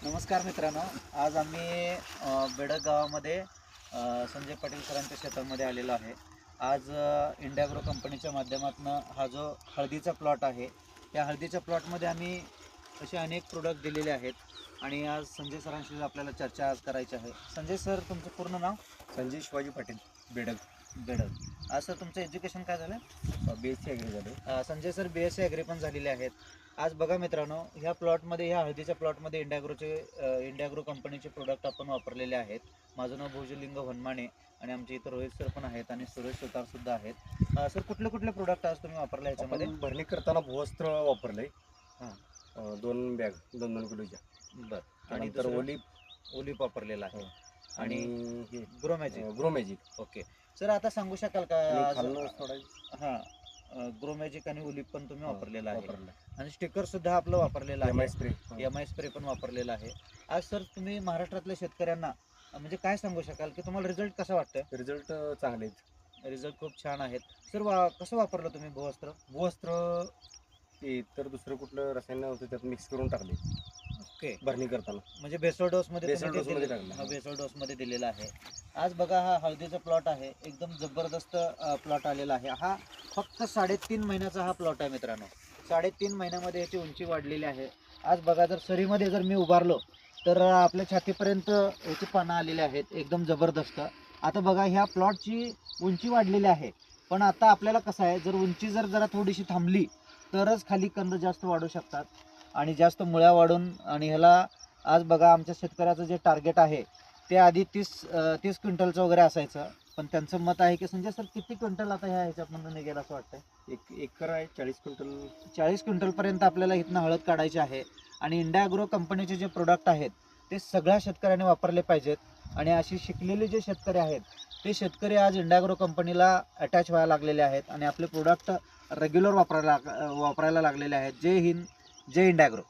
नमस्कार मित्रांनो, आज आम्ही बेडग गावामध्ये संजय पाटील सरांच्या शेतामध्ये आलेलो आहे. आज इंडियाग्रो कंपनीच्या माध्यमातून हा जो हळदीचा प्लॉट आहे, त्या हळदीच्या प्लॉटमध्ये आम्ही असे अनेक प्रोडक्ट दिलेले आहेत आणि आज संजय सरांशी आपल्याला चर्चा आज करायची आहे. संजय सर, तुमचं पूर्ण नाव? संजय शिवाजी पाटील, बेडग. बेडग. आज सर, तुमचं एज्युकेशन काय झालं? BSc ॲग्री झालं. संजय सर BSc ॲग्री पण झालेले आहेत. आज बघा मित्रांनो, ह्या प्लॉटमध्ये, ह्या हळदीच्या प्लॉटमध्ये इंडियाग्रो कंपनीचे प्रोडक्ट आपण वापरलेले आहेत. माझं नाव भोजलिंग वनमाने आणि आमचे इतर रोहित सर पण आहेत आणि सुरेश सुतार सुद्धा आहेत. सर, कुठले कुठले प्रोडक्ट आज तुम्ही वापरले ह्याच्यामध्ये? आपण भरणी करताना भूवस्त्र वापरलंय. हां. 2 बॅग 2-2 किलोच्या. बरं. आणि नंतर ओलिप वापरलेला आहे. आणि आणि ग्रो मॅजिक. ओके. सर, आता सांगू शकाल का? हां, ग्रो मॅजिक आणि ओलिप पण तुम्ही वापरलेला आहे आणि स्टिकर सुद्धा आपलं वापरलेलं आहे. MI स्प्रे पण वापरलेला आहे. आज सर, तुम्ही महाराष्ट्रातल्या शेतकऱ्यांना म्हणजे काय सांगू शकाल की तुम्हाला रिझल्ट कसा वाटतोय? रिझल्ट चांगले आहेत. रिझल्ट खूप छान आहेत. सर, कसं वापरलं तुम्ही भूवस्त्र ते तर दुसरं कुठलं रसायन होतं त्यात मिक्स करून टाकले. ओके. भरणी करताना म्हणजे बेसोल डोसमध्ये टाकलं. बेसोल डोसमध्ये दिलेला आहे. आज बघा, हा हळदीचा प्लॉट आहे, एकदम जबरदस्त प्लॉट आलेला आहे. हा फक्त 3.5 महिन्याचा हा प्लॉट आहे मित्रांनो. 3.5 महिन्यामध्ये याची उंची वाढलेली आहे. आज बघा, जर सरीमध्ये जर मी उभारलो तर आपल्या छातीपर्यंत याची पानं आलेली आहेत, एकदम जबरदस्त. आता बघा, ह्या प्लॉटची उंची वाढलेली आहे, पण आता आपल्याला कसं आहे, जर उंची जरा थोडीशी थांबली तरच खाली कंद जास्त वाढू शकतात आणि जास्त मुळ्या वाढून. आणि ह्याला आज बघा, आमच्या शेतकऱ्याचं जे टार्गेट आहे ते आधी 30 क्विंटलचं वगैरे असायचं, पण त्यांचं मत आहे की संजय सर, किती क्विंटल आता ह्याच्यामधून निघेल असं वाटतंय? 1 एकर आहे, 40 क्विंटल. 40 क्विंटलपर्यंत आपल्याला इथनं हळद काढायची आहे. आणि इंडियाग्रो कंपनीचे जे प्रोडक्ट आहेत ते सगळ्या शेतकऱ्यांनी वापरले पाहिजेत. आणि अशी शिकलेले जे शेतकरी आहेत ते शेतकरी आज इंडियाग्रो कंपनीला अटॅच व्हायला लागलेले आहेत आणि आपले प्रोडक्ट रेग्युलर वापरायला लागलेले आहेत. जय हिंद, जय इंडियाग्रो.